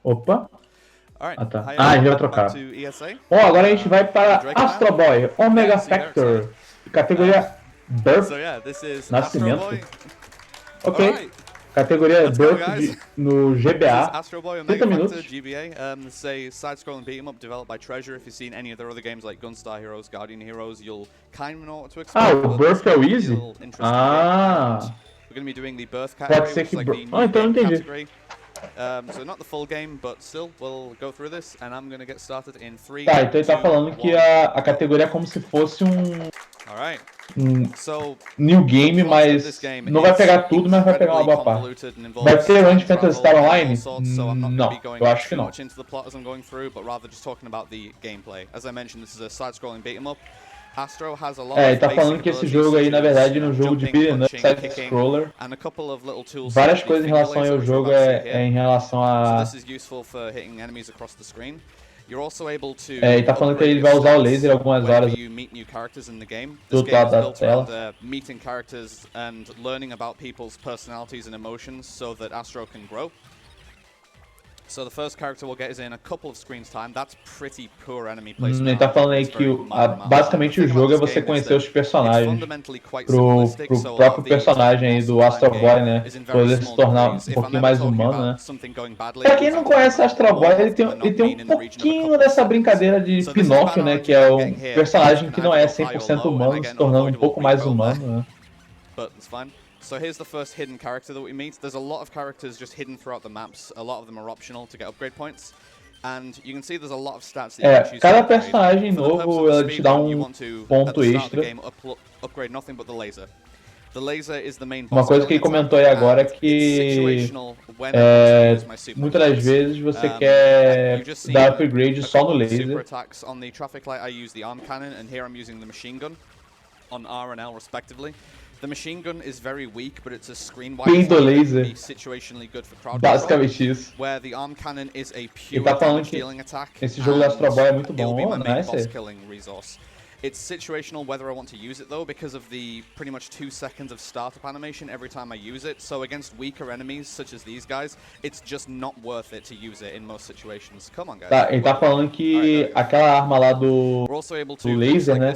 Opa. Alright, Ah, tá. hi Ah, a gente vai everyone, trocar. back to ESA. Bom, agora a gente vai para Drakodan. Astro Boy, Omega Yeah, see, very Factor, categoria Birth, So yeah, this is Astro Nascimento. Boy. Ok. Alright, Categoria let's go Birth guys. no This is GBA, Astro Boy 30 Omega Factor minutos. GBA. This is a side-scrolling beat 'em up developed by Treasure. If you've seen any of their other games like Gunstar Heroes, Guardian Heroes, you'll kind of know what to expect. Ah, o But Birth this é o is a Easy? real interesting game, and Ah, we're going to be doing the Birth pode category, ser which que... is like the Ah, new então eu game entendi. category. So not the full game, but still, we'll go through this, and I'm going to get started in 3, Tá, então ele tá 2, falando que 1, a go. categoria é como se fosse Alright. So, new game, the plot of mas this game não vai is pegar tudo, mas vai pegar uma incredibly boa parte. convoluted and Vai involves ter time Fantasy travel Star and all Online? sorts, so I'm not going to be Não, going eu acho que too não. much into the plot as I'm going through, but rather just talking about the gameplay. As I mentioned, this is a side-scrolling beat 'em up. Astro has a lot É, ele of tá basic falando que esse abilities, jogo aí, such na as, verdade, no jogo de jumping, beat'em up, punching, kicking, side-scroller, and a couple of little tools such várias as the coisas em finger relação laser, ao which you're jogo about to see é here. em relação So a... this is useful for hitting enemies across the screen. You're also able to ele tá falando que upgrade ele your vai usar o stats laser algumas whenever horas you meet new characters in the game. do This outro game lado is da built around tela. meeting characters and learning about people's personalities and emotions so that Astro can grow. So the first character we'll get is in a couple of screens time. That's pretty poor enemy placement. Ele tá falando aí que basicamente o jogo é você conhecer os personagens pro próprio personagem aí do Astro Boy, né? Poder se tornar um pouquinho mais humano, né? Pra quem não conhece Astro Boy, ele tem um pouquinho dessa brincadeira de Pinóquio, né? Que é um personagem que não é 100% humano, se tornando um pouco mais humano, né? But it's fine. So here's the first hidden character that we meet. There's a lot of characters just hidden throughout the maps. A lot of them are optional to get upgrade points. And you can see there's a lot of stats that you can choose Cada to upgrade. personagem For the purpose novo, of the ele te dá speedrun, you want to, ponto at the start of the extra. game, upgrade nothing but the laser. The laser is the main boss. Uma coisa que ele comentou aí agora é que muitas das vezes você quer dar upgrade só no laser. Super attacks on the traffic light. I use the arm cannon, and here I'm using the machine gun on R and L respectively. The machine gun is very weak, but it's a screen wide attack that can be situationally good for crowd basicamente isso. Where the arm cannon is a pure damage dealing attack. Esse jogo da Astro Boy é muito It'll be bom, my main nice. boss killing resource. It's situational whether I want to use it though, because of the pretty much 2 seconds of startup animation every time I use it. So against weaker enemies such as these guys, it's just not worth it to use it in most situations. Come on, guys. Tá, ele tá falando que aquela arma lá do laser, né?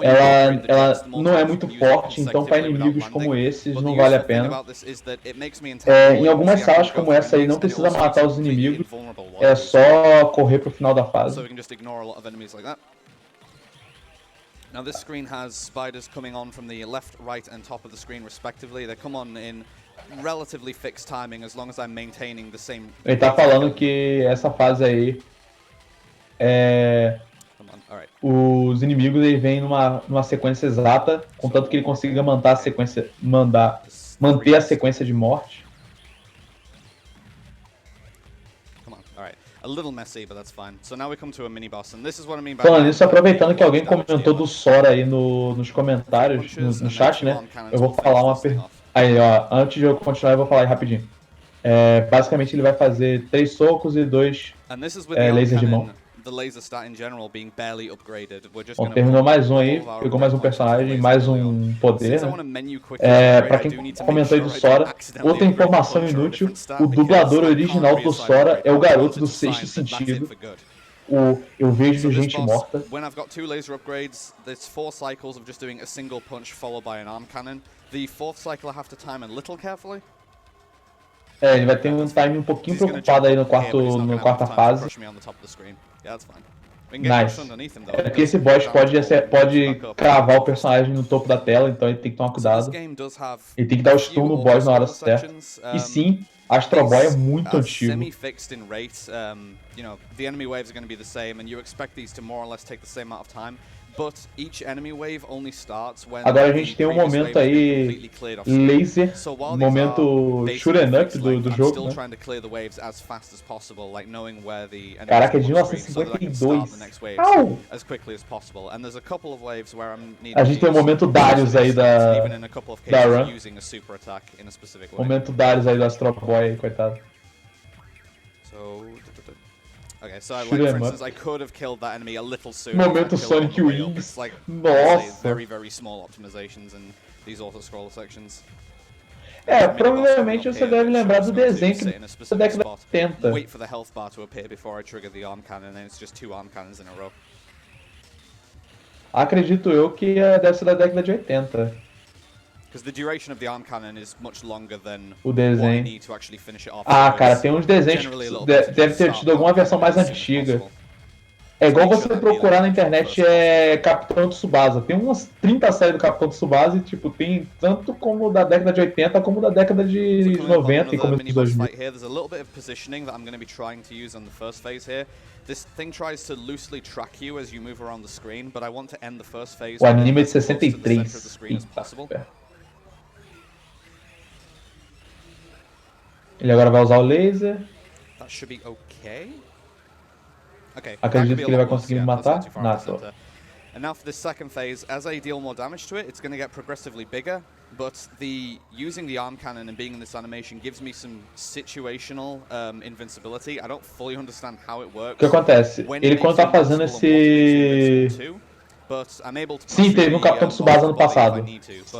Ela não é muito forte, então para inimigos como esses não vale a pena. Em algumas salas como essa aí não precisa matar os inimigos, é só correr pro final da fase. Now this screen has spiders coming on from the left, right and top of the screen respectively. They come on in relatively fixed timing as long as I'm maintaining the same... Ele tá falando que essa fase aí os inimigos eles vêm numa sequência exata, contanto que ele consiga manter a sequência de morte. A little messy, but that's fine. So now we come to a mini boss, and this is what I mean by... Falando nisso, aproveitando que alguém comentou do Sora aí nos comentários, no chat, né? Eu vou falar uma aí, ó, antes de eu continuar, eu vou falar aí rapidinho. Basicamente ele vai fazer 3 socos e 2 lasers de mão. Bom, terminou mais um aí, pegou mais um personagem, mais um poder. Pra quem comentou aí do Sora, outra informação inútil, o dublador original do Sora é o garoto do Sexto Sentido. Eu vejo gente morta. When I've got 2 laser upgrades, there's 4 cycles of just doing a single punch followed by an arm cannon. The 4th cycle I have to time a little carefully. Ele vai ter um time um pouquinho preocupado aí na quarta fase. Nice. É porque esse boss pode cravar o personagem no topo da tela, então ele tem que tomar cuidado. Ele tem que dar o stun no boss na hora certa. E sim, Astro Boy é muito antigo. Semi-fixed in rate. You know, the enemy waves are going to be the same, and you expect these to more or less take the same amount of time. But each enemy wave only starts when agora a gente tem um momento aí laser, momento shoot'em up do jogo, né? Caraca, é de 1952. A gente tem o momento Darius aí da run. Momento Darius aí do Astro Boy, coitado. Okay, so like for instance, I could have killed that enemy a little sooner. Momento Sonic Wings. Like, nossa. very, very small optimizations in these auto-scroll sections. Provavelmente você deve lembrar do desenho da década de 80. Wait for the health bar to appear before I trigger the arm cannon, and then it's just 2 arm cannons in a row. Acredito eu que deve ser da década de 80. Because the duration of the arm cannon is much longer than o what I desenho. need to actually finish it off. Cara, tem uns desenhos que deve ter tido alguma versão mais antiga. É igual você procurar na internet Capitão Tsubasa. Tem umas 30 séries do Capitão Tsubasa e tipo, tem tanto como da década de 80 como da década de 90 e começo de 2000. There's a little bit of positioning that I'm going to be trying to use on the first phase here. This thing tries to loosely track you as you move around the screen, but I want to end the first phase. O anime é de 63. Ele agora vai usar o laser. That should be okay. Okay. Acredito que ele vai conseguir me matar? Não. And now for this second phase, as I deal more damage to it, it's going to get progressively bigger, but using the arm cannon and being in this animation gives me some situational invincibility. I don't fully understand how it works. O que acontece? Ele quando tá fazendo esse... Sim, teve um Capitão Tsubasa no passado.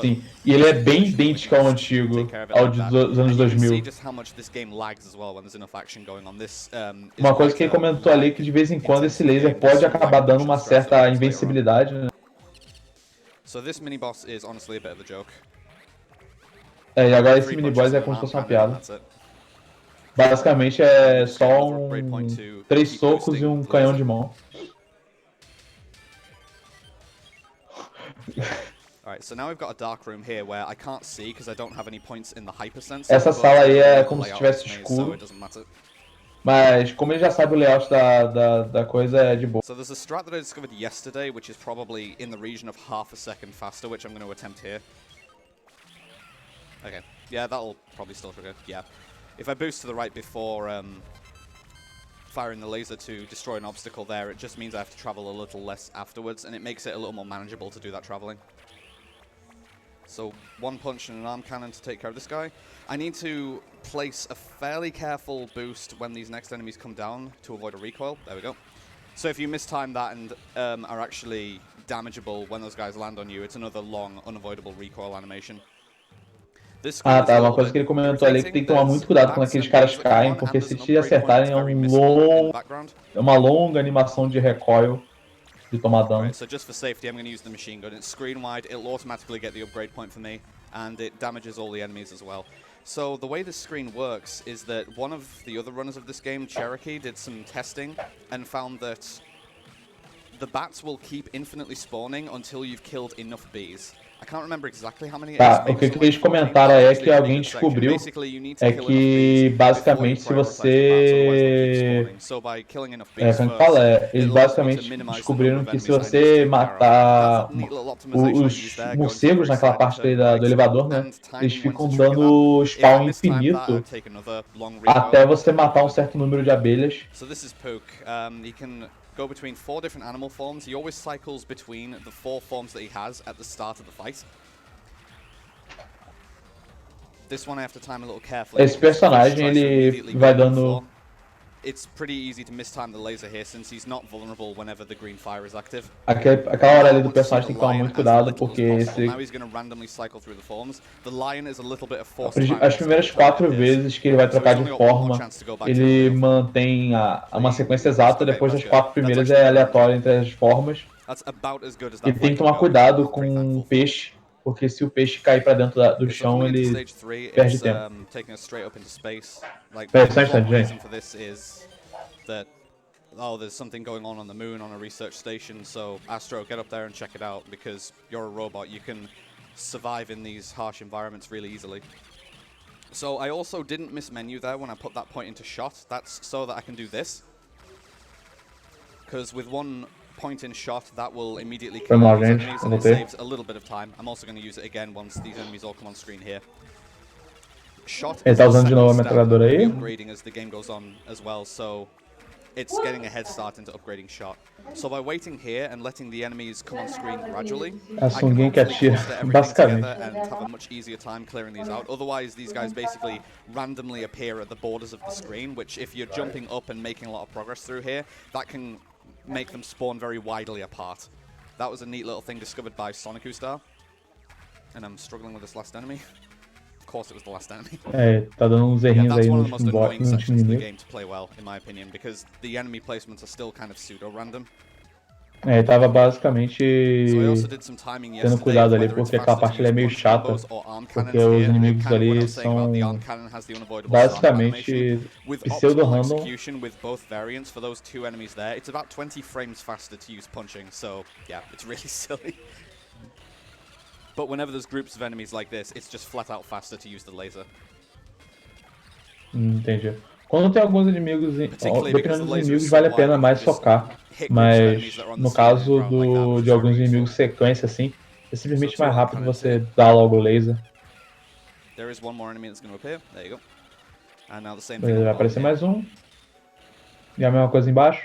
Sim, e ele é bem idêntico ao antigo, ao dos anos 2000. Uma coisa que ele comentou ali que de vez em quando esse laser pode acabar dando uma certa invencibilidade, né? E agora esse mini-boss é como se fosse uma piada. Basicamente é só 3 socos e um canhão de mão. Alright, so now we've got a dark room here where I can't see because I don't have any points in the hypersense. Essa sala aí é como se estivesse escuro. Mas como ele já sabe o layout da coisa, é de boa. So there's a strat that I discovered yesterday, which is probably in the region of half a second faster, which I'm going to attempt here. Okay, yeah, that'll probably still trigger. Yeah, if I boost to the right before firing the laser to destroy an obstacle there, it just means I have to travel a little less afterwards, and it makes it a little more manageable to do that traveling. So 1 punch and an arm cannon to take care of this guy. I need to place a fairly careful boost when these next enemies come down to avoid a recoil. There we go. So if you mistime that and are actually damageable when those guys land on you, it's another long, unavoidable recoil animation. Tá, uma coisa que ele comentou ali que tem que tomar muito cuidado quando aqueles caras caem, porque se te acertarem é uma longa animação de recoil de tomar dano. Right, so just for safety, I'm going to use the machine gun. It's screen wide, it'll automatically get the upgrade point for me, and it damages all the enemies as well. So the way this screen works is that one of the other runners of this game, Cherokee, did some testing and found that the bats will keep infinitely spawning until you've killed enough bees. I can't remember exactly how many. Tá, o que eles comentaram é que alguém descobriu é que basicamente se você eles basicamente descobriram que se você matar os morcegos naquela parte do elevador, né, eles ficam dando spawn infinito até você matar um certo número de abelhas. Go between 4 different animal forms. He always cycles between the 4 forms that he has at the start of the fight. This one I have to time a little carefully. Esse personagem ele vai dando. It's pretty easy to mistime the laser here since he's not vulnerable whenever the green fire is active. Aquela hora ali do personagem tem que tomar muito cuidado porque as primeiras 4 vezes que ele vai trocar de forma, ele mantém uma sequência exata, depois das 4 primeiras é aleatório entre as formas. E tem que tomar cuidado com o peixe, porque se o peixe cair pra dentro do chão, ele perde tempo. Pera só um instante, gente. Oh, there's something going on the moon on a research station, so Astro, get up there and check it out, because you're a robot, you can survive in these harsh environments really easily. So I also didn't miss menu there when I put that point into shot. That's so that I can do this. Because with 1 point in shot, that will immediately kill these enemies, and it saves a little bit of time. I'm also going to use it again once these enemies all come on screen here. Shot is upgrading as the game goes on as well, so it's getting a head start into upgrading shot. So by waiting here and letting the enemies come on screen gradually, I can hopefully cluster everything together and have a much easier time clearing these out. Otherwise, these guys basically randomly appear at the borders of the screen, which if you're jumping up and making a lot of progress through here, that can make them spawn very widely apart. That was a neat little thing discovered by Sonic Star. And I'm struggling with this last enemy. Of course it was the last enemy. É, tá dando uns Yeah, errinhos that's aí one no of the most annoying sections of the inimigo. game to play well, in my opinion, because the enemy placements are still kind of pseudo-random. É, tava basicamente So I also did some timing tendo yesterday cuidado of ali, whether it's porque aquela faster to parte ali use é meio punch chata, combos or arm porque cannons os here. inimigos Kind of what I ali was saying about the arm são cannon has the unavoidable startup animation. basicamente With optimal pseudo-random. execution with both variants for those two enemies there, it's about 20 frames faster to use punching, so yeah, it's really silly. But whenever there's groups of enemies like this, it's just flat out faster to use the laser. Entendi. Quando tem alguns inimigos, Particularly because dependendo the dos laser is inimigos, so vale a wide, pena you can mais just socar. hit groups of enemies Mas that are on the no ceiling and caso ground like that, which de is alguns very inimigos useful. sequência assim, é simplesmente So mais two arm rápido cannons você here. dar logo o laser. There is one more enemy that's going to appear. There you go. And now the same thing Beleza, on vai the bottom aparecer here. mais um. E a mesma coisa embaixo.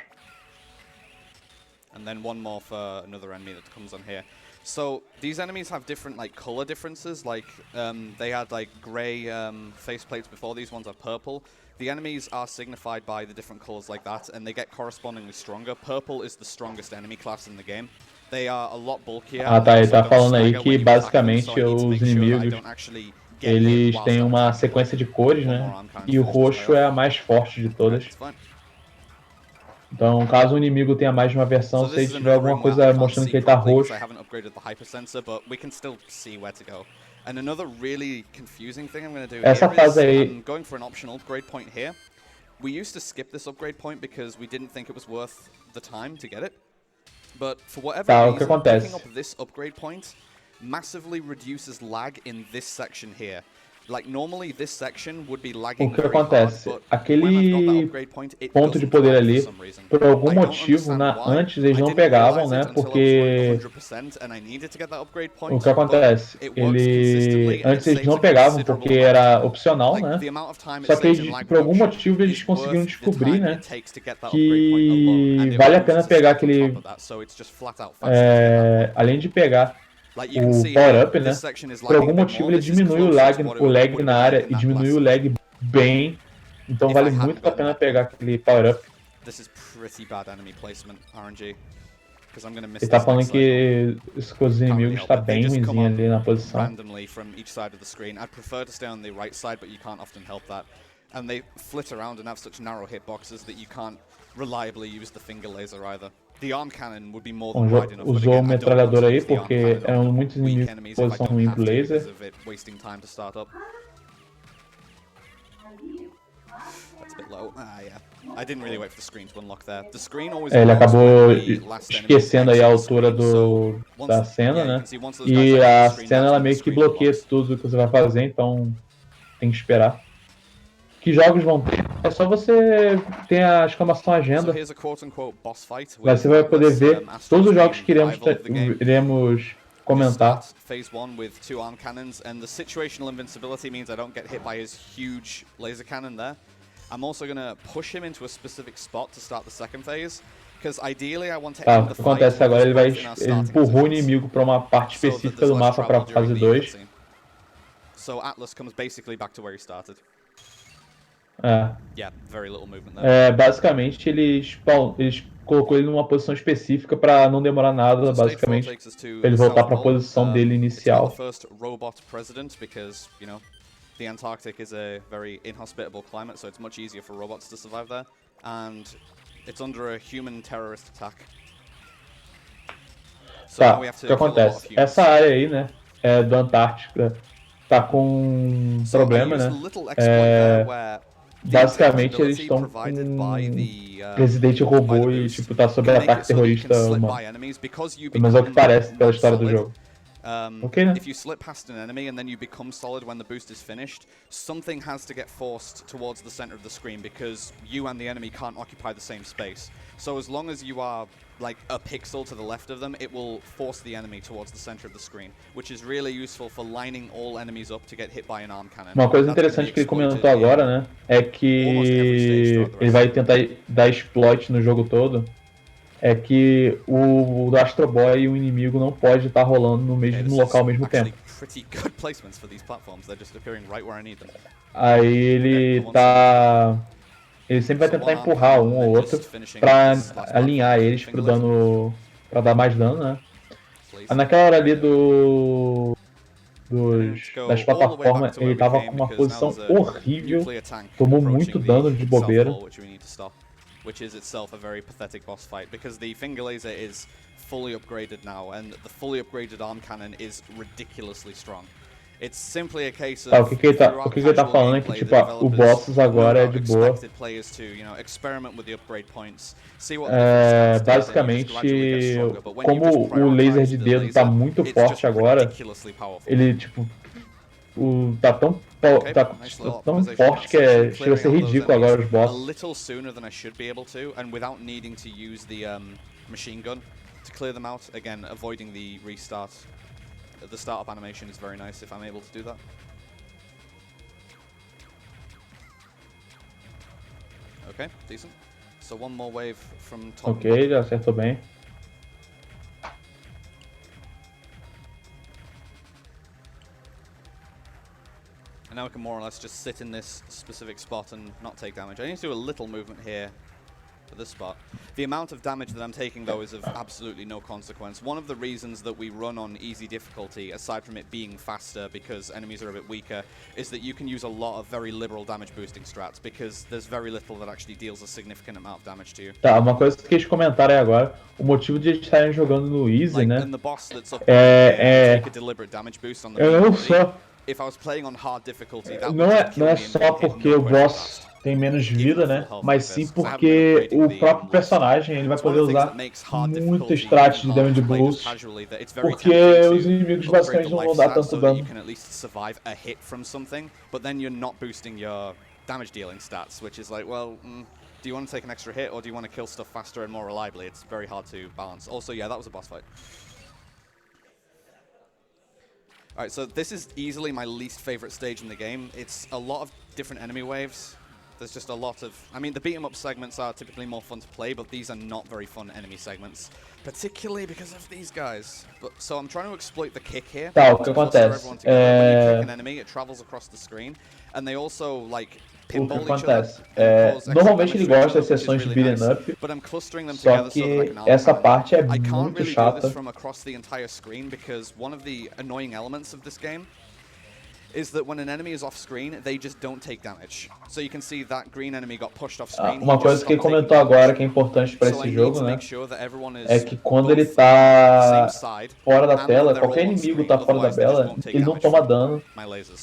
And then one more for another enemy that comes on here. So these enemies have different like color differences. Like they had like gray faceplates before. These ones are purple. The enemies are signified by the different colors like that, and they get correspondingly stronger. Purple is the strongest enemy class in the game. They are a lot bulkier. Ah, And tá, they ele also tá don't falando aí stagger que when you attack them, basicamente so I need to os make sure that I inimigos don't actually get hit eles whilst têm I'm uma attacking them. sequência de cores, One more né? arm cannon E o to finish this roxo guy é off. a mais forte de todas. It's fine. Então, caso o inimigo tenha mais de uma versão, So se this ele is tiver another alguma room where I coisa can't mostrando see que ele tá properly because roxo, I haven't upgraded the hypersensor, but we can still see where to go. And another really confusing thing I'm going to do essa here fase is aí, I'm going for an optional upgrade point here. We used to skip this upgrade point because we didn't think it was worth the time to get it. But for whatever tá, o que reason, picking acontece? up this upgrade point massively reduces lag in this section here. Like normally this section would be lagging O que very hard, acontece? but when I've got that Aquele upgrade point, it ponto de doesn't poder lag for ali, some reason. por algum I don't motivo, understand why. antes eles I não didn't pegavam, realize né? it until I was running Porque 100% and I needed to get that upgrade o point. que But acontece? it works consistently and it Antes eles saves não a pegavam considerable porque amount of era time. opcional, Like né? the amount of time it Só que saves in eles, lag por algum reduction motivo eles is conseguiram worth the descobrir, time né? it takes to get that upgrade point alone, and Que it vale a removes pena the pegar stack on top aquele, of that, so it's just flat out faster to get that point. além de pegar Like you can o see here, power-up, this né? section is Por lagging algum a bit motivo more. ele This is diminui closer to what it o lag would have na been área like in e that diminui last o lag bem. Então if vale I hadn't muito a gotten pena that point. pegar aquele power-up. This is pretty bad enemy placement, RNG, because I'm gonna miss Ele tá this next falando cycle. que os Can't really inimigos help tá it. They bem just come ruimzinho on ali na posição. randomly from each side of the screen. I'd prefer to stay on the right side, but you can't often help that. And they flit around and have such narrow hitboxes that you can't reliably use the finger laser either. The arm cannon would be more than wide enough, but Usou again, o I don't want metralhador to aí use the arm porque cannon eram on muitos weak inimigos enemies com if I posição don't ruim have pro to laser. because of it wasting time to start up. That's a bit low. Ah, yeah. I didn't really wait for the screen to unlock there. The screen always Ele unlocks acabou when the last enemy esquecendo aí exits a the altura screen. So da once, cena, yeah, you né? can see once those guys E exit the a screen, cena that's ela when the meio que screen bloqueia unlocks. tudo que você vai fazer, então tem que esperar. Que jogos vão ter? É só você ter a exclamação So agenda. here's a quote-unquote boss fight Lá with você vai poder Atlas, ver Astro's todos os jogos main que rival of the game. iremos You comentar. start phase 1 with 2 arm cannons, and the situational invincibility means I don't get hit by his huge laser cannon there. I'm also going to push him into a specific spot to start the second phase, because ideally I want to Tá, end o the que fight acontece with agora? us Ele both in our starting empurrou o positions, inimigo para uma parte so that específica there's do less mapa para travel a during fase the 2. cutscene. So Atlas comes basically back to where he started. É. Yeah, very little movement there. Basicamente, eles colocou ele numa posição específica para não demorar nada, So stage 4 basicamente, takes us to para ele the voltar South para a Pole. posição dele It's got the inicial. first robot president because, you know, the Antarctic is a very inhospitable climate, so it's much easier for robots to survive there. And it's under a human terrorist attack. So Tá, now we have o to que kill a lot of acontece? humans. Essa área aí, né, do Antártica, tá com So I problema, used né? a little exploit there where the Basicamente, eles intelligibility estão provided com by the Resident by Robô the e, boost tipo, tá sob can make ataque it so that you can terrorista slip humano. by enemies because you Pelo menos é o que become parece pela not história do solid. jogo. Ok, né? If you slip past an enemy and then you become solid when the boost is finished, something has to get forced towards the center of the screen because you and the enemy can't occupy the same space. So as long as you are like a pixel to the left of them, it will force the enemy towards the center of the screen, which is really useful for lining all enemies up to get hit by an arm cannon. Uma coisa interessante que ele comentou agora, né, é que ele vai tentar dar exploit no jogo todo. É que o Astro Boy e o inimigo não pode estar rolando no mesmo local ao mesmo tempo. Aí ele sempre vai tentar empurrar um ou outro pra alinhar eles pro dano, pra dar mais dano, né? Naquela hora ali das plataformas, ele tava com uma posição horrível, tomou muito dano de bobeira. Which is itself a very pathetic boss fight, because the finger laser is fully upgraded now, and the fully upgraded arm cannon is ridiculously strong. It's simply a case of o que ele tá falando é que tipo, o bosses agora é de boa. Basicamente, como o laser de dedo tá muito forte agora, ele tipo tá tão forte que chega a ser ridículo agora os bosses. Machine gun to clear them out, again avoiding the restart. The startup animation is very nice if I'm able to do that. Okay, decent. So one more wave from top. Ok, já acertou bem. And now we can more or less just sit in this specific spot and not take damage. I need to do a little movement here for this spot. The amount of damage that I'm taking, though, is of absolutely no consequence. One of the reasons that we run on easy difficulty, aside from it being faster because enemies are a bit weaker, is that you can use a lot of very liberal damage boosting strats, because there's very little that actually deals a significant amount of damage to you. Tá, uma coisa que eles comentaram aí agora, o motivo de eles estarem jogando no easy, né? And the boss that's up take a deliberate damage boost on the If I was playing on hard difficulty, that não é só porque o boss tem menos vida, né? Mas sim porque o próprio personagem ele vai poder usar muito strat de damage boost, porque os inimigos basicamente não vão dar tanto dano. Do you want to take an extra hit, or do you want to kill stuff faster and more reliably? It's very hard to balance. Also, yeah, that was a boss fight. Alright, so this is easily my least favorite stage in the game. It's a lot of different enemy waves. There's just a lot of... I mean, the beat-em-up segments are typically more fun to play, but these are not very fun enemy segments. Particularly because of these guys. So I'm trying to exploit the kick here. Tá, o que acontece? When you kick an enemy, it travels across the screen. And they also, like... O que acontece? Normalmente ele gosta das sessões de beat'em up, só que essa parte é muito chata. Is that when an enemy is off screen, they just don't take damage. So you can see that green enemy got pushed off screen. Uma coisa que ele comentou agora que é importante para esse jogo, né, é que quando ele tá fora da tela, qualquer inimigo tá fora da tela, ele não toma dano.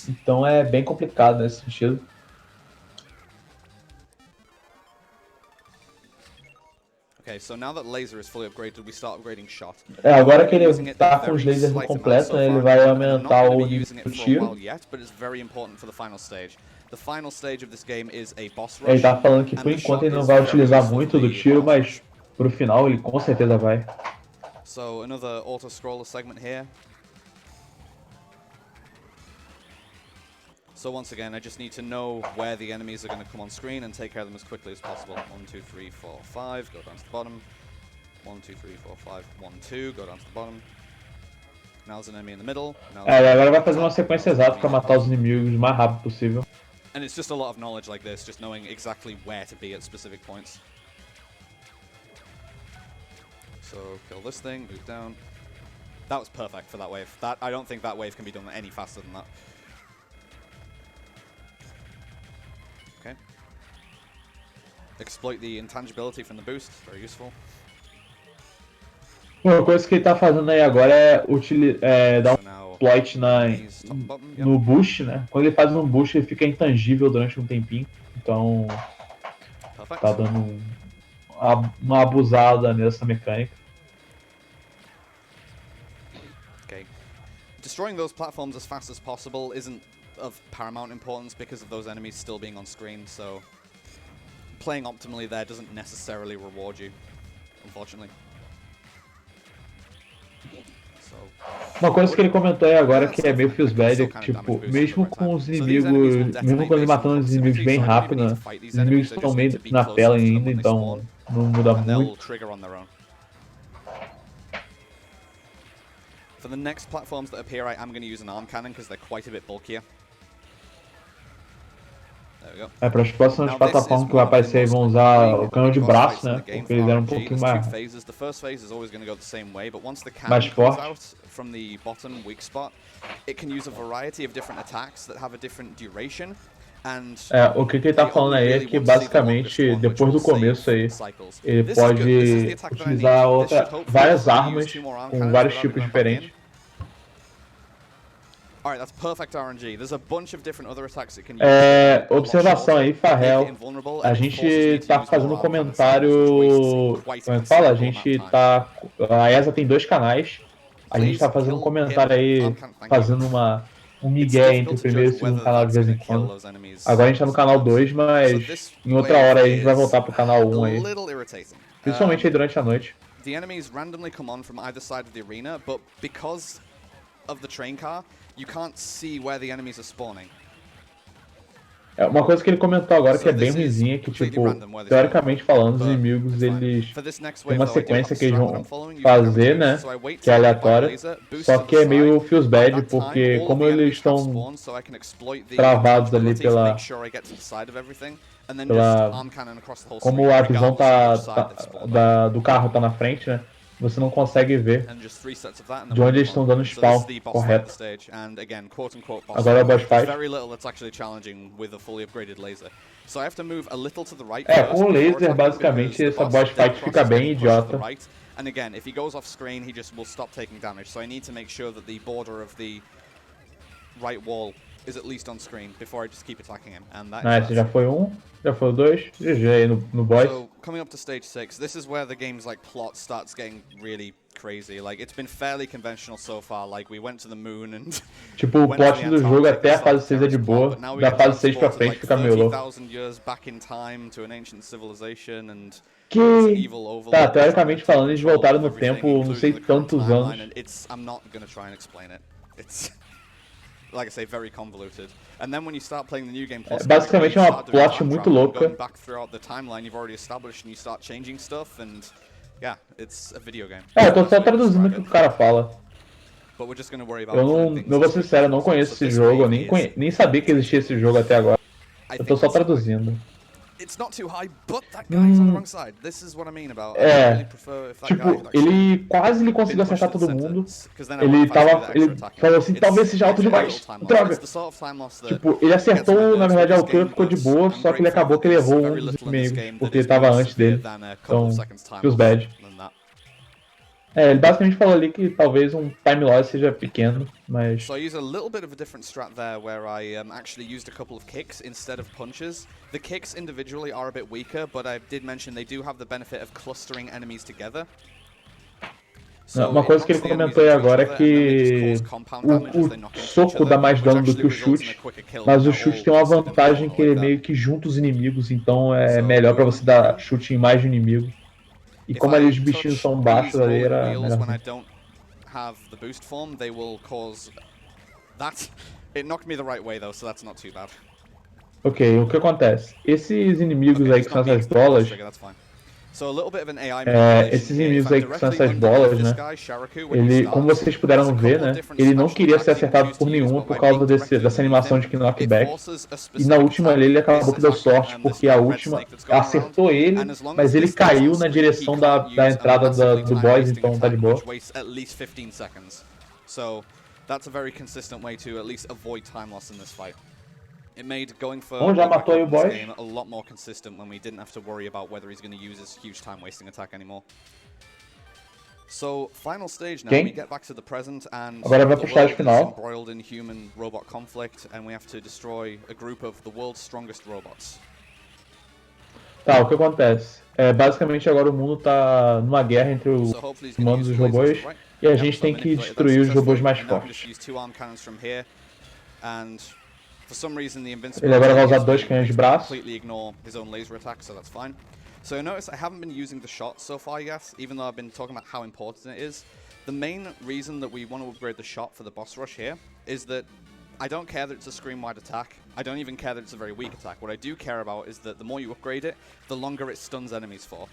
Então é bem complicado nesse sentido. Okay, so now that laser is fully upgraded, we start upgrading shot. Agora que ele tá com os lasers completos, né, ele vai aumentar o nível do tiro. Ele tá falando que por enquanto ele não vai utilizar muito do tiro, mas pro final ele com certeza vai. So another auto scroller segment here. So once again, I just need to know where the enemies are going to come on screen and take care of them as quickly as possible. 1, 2, 3, 4, 5, go down to the bottom. 1, 2, 3, 4, 5, 1, 2, go down to the bottom. Now there's an enemy in the middle. Agora vai fazer uma sequência exata para matar os inimigos o mais rápido possível. And it's just a lot of knowledge like this, just knowing exactly where to be at specific points. So kill this thing, move down. That was perfect for that wave. I don't think that wave can be done any faster than that. Okay. Exploit the intangibility from the boost, very useful. Uma coisa que ele tá fazendo aí agora é dar um exploit no boost, né? Quando ele faz um boost, ele fica intangível durante um tempinho. Então, tá dando uma abusada nessa mecânica. Okay. Destroying those platforms as fast as possible isn't of paramount importance because of those enemies still being on screen, so playing optimally there doesn't necessarily reward you, unfortunately. Uma coisa que ele comentou aí agora que é meio feels bad é que, tipo, mesmo com os inimigos, mesmo quando ele matando os inimigos bem rápido, né, os inimigos estão meio na tela ainda, então não muda muito. For the next platforms that appear, I am going to use an arm cannon because they're quite a bit bulkier. Para as próximas plataformas que vai aparecer aí vão usar o canhão de braço, né? Porque eles eram um pouquinho mais forte. from the bottom weak spot, it can use a variety of different attacks that have a different duration. O que ele tá falando aí é que basicamente depois do começo aí ele pode utilizar várias armas com vários tipos diferentes. Observação aí, Farrell. A gente tá fazendo um comentário. Como é que fala? A ESA tem 2 canais. A gente tá fazendo um comentário aí, fazendo um migué entre o primeiro e o segundo canal de vez em quando. Agora a gente tá no canal 2, mas em outra hora aí a gente vai voltar pro canal 1 aí. Principalmente aí durante a noite. The enemies randomly come on from either side of the arena, but because of the train car, you can't see where the enemies are spawning. Uma coisa que ele comentou agora que é bem ruimzinha, que tipo, teoricamente falando, os inimigos eles têm uma sequência que eles vão fazer, né, que é aleatória, só que é meio feels bad, porque como eles estão travados ali como a visão do carro tá na frente, né, você não consegue ver de onde eles estão dando spawn correto. Agora é o boss fight. Com o laser, basicamente, essa boss fight fica bem idiota. And again, if he goes off screen, he just will stop taking damage. So I need to make sure that the border of the right wall is at least on screen before I just keep attacking him. And that Nice, já foi um, já foi o 2, GG aí no boss. So coming up to stage 6, this is where the game's like plot starts getting really crazy. Like it's been fairly conventional so far. Like we went to the moon and tipo, o plot do jogo até a fase 6 é de boa, da fase 6 pra frente fica meio louco. Que tá, teoricamente falando, eles voltaram no tempo, não sei tantos anos. Like I say, very convoluted. And then when you start playing the new game, basicamente é uma plot muito louca. Back throughout the timeline you've already established and you start changing stuff and yeah, it's a video game. Eu tô só traduzindo o que o cara fala. But we're just going to worry about não vou ser sincero, eu não conheço esse jogo, eu nem sabia que existia esse jogo até agora. Eu tô só traduzindo. It's not too high, but that guy's on the wrong side. This is what I mean about. Tipo, ele quase conseguiu acertar todo mundo. Ele falou assim, talvez seja alto demais. Droga. Tipo, ele acertou, na verdade, a altura ficou de boa, só que ele acabou que ele errou um dos inimigos, porque ele tava antes dele. Então, feels bad. Ele basicamente falou ali que talvez um time loss seja pequeno, mas... So I use a little bit of a different strat there where I actually used a couple of kicks instead of punches. The kicks individually are a bit weaker, but I did mention they do have the benefit of clustering enemies together. Uma coisa que ele comentou aí agora é que o soco dá mais dano do que o chute, mas o chute tem uma vantagem que ele meio que junta os inimigos, então é melhor pra você dar chute em mais de um inimigo. E como ali os bichinhos são baixos ali, era melhor. Ok, o que acontece? Esses inimigos aí que são essas bolas... esses inimigos aí que são essas bolas, né? Ele, como vocês puderam ver, né? Ele não queria ser acertado por nenhuma por causa dessa animação de knockback. E na última ali ele acabou que deu sorte, porque a última acertou ele, mas ele caiu na direção da entrada do boss, então tá de boa. It made going for já matou aí o boss. Game a lot more consistent when we didn't have to worry about whether he's going to use his huge time wasting attack anymore. So, final stage now, we get back to the present and agora vai pro estágio final. Embroiled in human robot conflict and we have to destroy a group of the world's strongest robots. Tá, o que acontece? Basicamente agora o mundo tá numa guerra entre os humanos e os robôs e a gente tem que destruir os robôs mais fortes. Ele agora vai usar 2 canhões de braço. So notice I haven't been using the shot so far yet, even though I've been talking about how important it is. The main reason that we want to upgrade the shot for the boss rush here is that I don't care that it's a screen-wide attack. I don't even care that it's a very weak attack. What I do care about is that the more you upgrade it, the longer it stuns enemies for.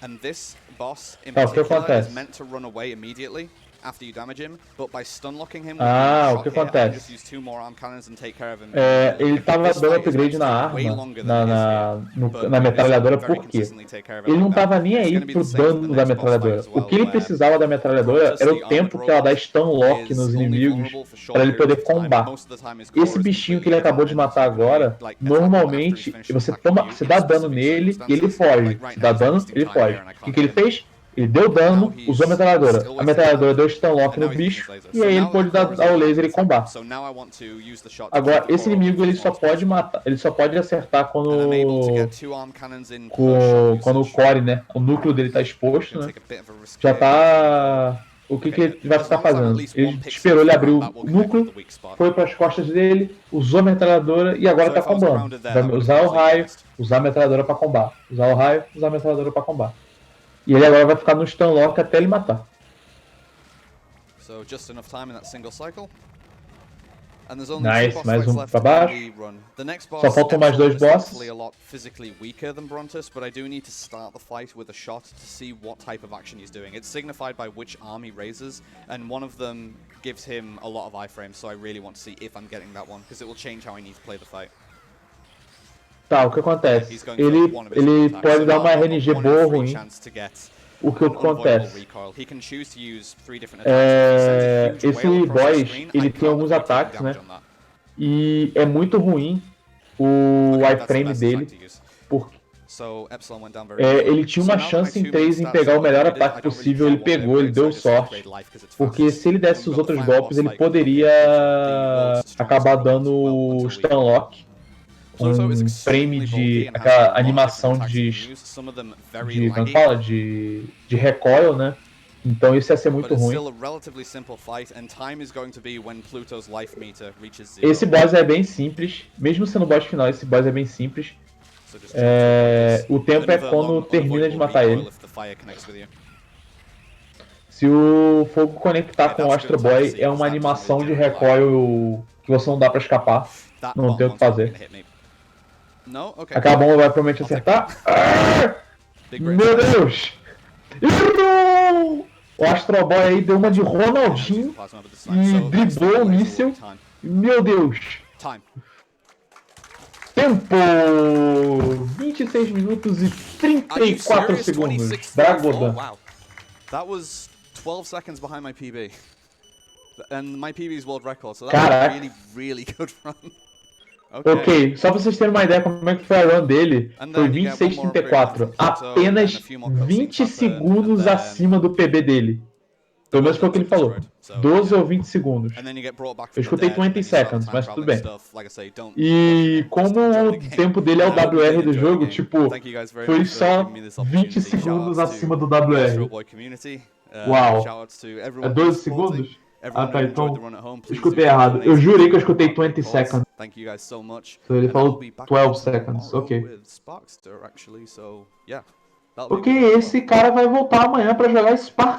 And this boss in particular is meant to run away immediately. O que acontece? Ele tava dando upgrade na arma, na metralhadora, por quê? Ele não tava nem aí pro dano da metralhadora. O que ele precisava da metralhadora era o tempo que ela dá stun lock nos inimigos para ele poder combar. Esse bichinho que ele acabou de matar agora, normalmente você dá dano nele e ele foge. Se dá dano, ele foge. O que ele fez? Ele deu dano, usou a metralhadora deu stun lock no bicho, e aí ele pôde dar o laser e combar. Agora, esse inimigo ele só pode matar, ele só pode acertar quando o core, né, o núcleo dele tá exposto, né, já tá... O que ele vai ficar fazendo? Ele esperou ele abrir o núcleo, foi para as costas dele, usou a metralhadora e agora tá combando. Vai usar o raio, usar a metralhadora para combar. Usar o raio, usar a metralhadora para combar. E ele agora vai ficar no stun lock até ele matar. Nice, mais um pra baixo. Só faltam mais 2 bosses. Tá, o que acontece? Ele pode dar uma RNG boa ou ruim. O que acontece? Esse boss, ele tem alguns ataques, né? E é muito ruim o iframe dele. Porque ele tinha uma chance em 3 em pegar o melhor ataque possível, ele pegou, ele deu sorte. Porque se ele desse os outros golpes, ele poderia acabar dando stun lock. Um frame de... aquela animação de como fala? De recoil, né? Então isso ia ser muito ruim. Esse boss é bem simples. Mesmo sendo o boss final, esse boss é bem simples. O tempo é quando termina de matar ele. Se o fogo conectar com o Astro Boy, é uma animação de recoil que você não dá pra escapar. Não tem o que fazer. Aquela bomba vai provavelmente acertar. Meu Deus! O Astro Boy aí deu uma de Ronaldinho e driblou o míssil. Meu Deus! Tempo! 26 minutos e 34 segundos. Drakodan. That was 12 seconds behind my PB. And my PB is world record, so that Caraca. was a really good run. Ok, só pra vocês terem uma ideia como é que foi a run dele, foi 26:34, apenas 20 segundos acima do PB dele. Pelo menos foi o que ele falou, 12 ou 20 segundos. Eu escutei 20 seconds, mas tudo bem. E como o tempo dele é o WR do jogo, tipo, foi só 20 segundos acima do WR. Uau, é 12 segundos? Ah tá, então eu escutei errado. Eu jurei que eu escutei 20 seconds. Então ele falou 12 seconds, ok. Ok, esse cara vai voltar amanhã pra jogar Spark